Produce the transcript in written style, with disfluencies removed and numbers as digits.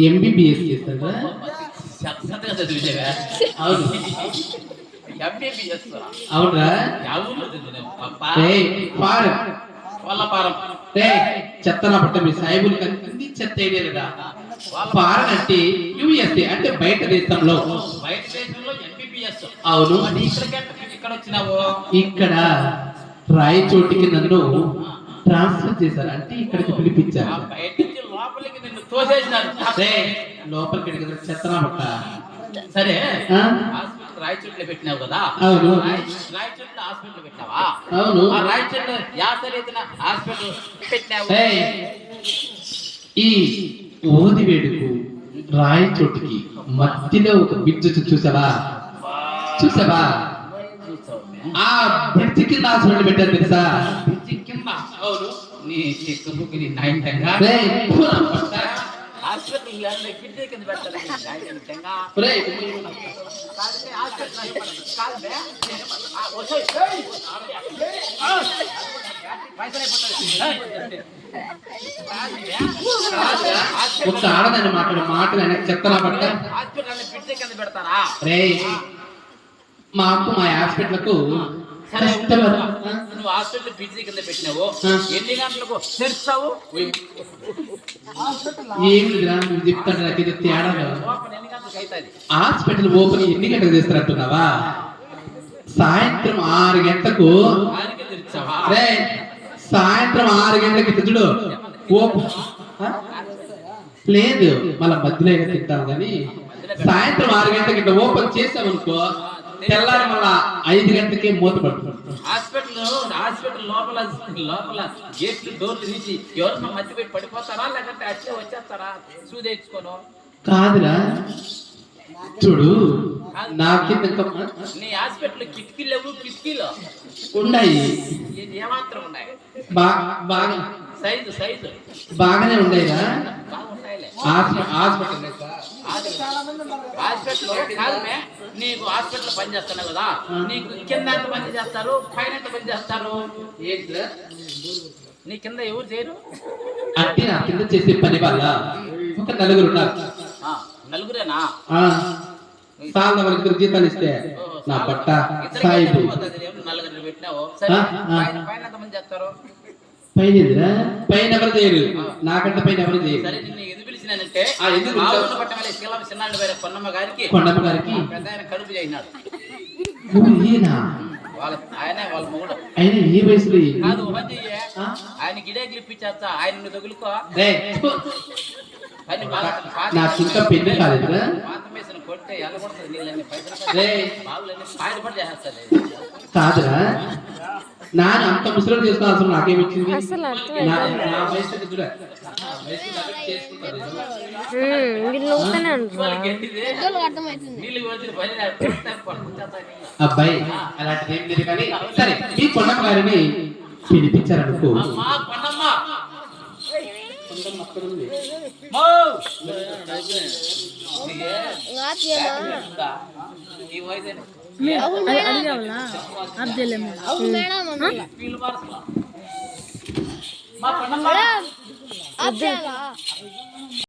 MBBS చేస్తారా? సత్సంతగా చదివితేగా అవును. MBBS అవునరా? ఎవరు చదివినావు పప్పా? ఫారెన్ వల్లపారం చెత్తన పట్ట మీ సాయిబులు కంది చెత్త ఏరియాలుగా ఫారెన్ అంటే యుఎస్ఏ అంటే బయట దేశంలో. బయట దేశంలో ఎంబీబీఎస్. అవును. ఇక్కడ వచ్చినావు? ఇక్కడ రాయచోటికి నన్ను ట్రాన్స్ఫర్ చేశారు, అంటే ఇక్కడికి పిలిపించారు. బయట నుంచి లోపలికి నిన్ను తోసేసినారు. లోపలికి చెత్తన పట్ట. సరే ఆ? రాయచోట్లో పెట్టినావు కదా? అవును. రాయచోట్లో హాస్పిటల్ పెట్టినావా? అవును. ఆ రాయచోట్లో యాసరైతున హాస్పిటల్ పెట్టినావు. ఈ ఓదివేడుకు రాయచోటికి మధ్యలో ఒక బ్రిడ్జ్ చూసావా? చూసావా? ఆ బ్రిడ్జ్ కింద హాస్పిటల్ పెట్టారు తెలుసా? బ్రిడ్జి కింద? అవును. నీ చిక్కుబుక్కి నీ నాయంటంగా హాస్పిటల్ బ్రిడ్జి కింద పెట్టాలి. ఒక ఆడదాన్ని మాటలు ఆయన చెత్తనా పట్ట. హాస్పిటల్ బ్రిడ్జి కింద పెడతారా? రే మాకు మా హాస్పిటల్కు నువ్వు హాస్పిటల్ బ్రిడ్జి కింద పెట్టినావు. ఎన్ని గంటలకు తెరుస్తావు? ఏమి నువ్వు చెప్తాను, నాకు ఇది తేడా. ఎన్ని గంటలకు అవుతుంది హాస్పిటల్ ఓపెన్ ఎన్ని గంటలకు చేస్తారంటున్నావా? సాయంత్రం 6 గంటలకు. రే సాయంత్రం 6 గంటలకి చూడు ఓపెన్. లేదు మళ్ళీ మధ్యలో అయినా తింటాం కానీ సాయంత్రం 6 గంటలకి ఇట్లా ఓపెన్ చేసామనుకో తెల్లారి మళ్ళా 5 గంటలకే మూత పడుతుంది. హాస్పిటల్ లోపల గేట్లు డోర్లు తీసి ఎవరన్నా మధ్య పెట్టి పడిపోతారా లేదంటే అట్లే వచ్చేస్తారా సూదేయించుకోను? కాదురా చూడు నాకి నీ హాస్పిటల్ కిటికీలు లేవు? కిటికీలు ఉన్నాయి. ఏమాత్రం ఉన్నాయి? బాగా సైజు బాగానే ఉండేదా? బాగుంటాయిలే. హాస్పిటల్ నీకు హాస్పిటల్ పని చేస్తున్నావు కదా, నీకు కింద ఎంత పని చేస్తారు, పైన ఎంత పని చేస్తారు? నీ కింద ఎవరు చేయరు? అంటే నా కింద చేసే పని వల్ల ఒక 4 ఉన్నారు. నలుగురేనా? సార్లు వాళ్ళకి జీతాలు ఇస్తే నా పట్ట సాయిబు. నలుగురు పెట్టినావు. సరే పైన ఎంత మంది చేస్తారు? పైన ఎవరు చేయరు, నాకంటే పైన ఎవరు చేయరు. సరే నిన్ను ఎందుకు పిలిచినానంటే కొన్నమ్మ గారికి పెద్ద ఆయన కడుపు చేసినాడు. ఆయనే వాళ్ళ మొగుడు. ఆయన ఏ వయసులో కాదు ఆయన గిడే గిలిపించేస్తా, ఆయన నువ్వు తగులుకో. నాకు ఇంకా పెళ్లి కాలేదు. కొట్టే ఎల్లగొడుతుంది నీళ్ళని పైసలు ఆయన పడి చేస్తుంది. కాదురా నాన్న అంత ముసలి చేసుకోవాల్సిన నాకేమిచ్చింది? అబ్బాయి అలాంటిది ఏం లేదు కానీ సరే మీ కొండమ్మ గారిని పిలిపించారనుకో.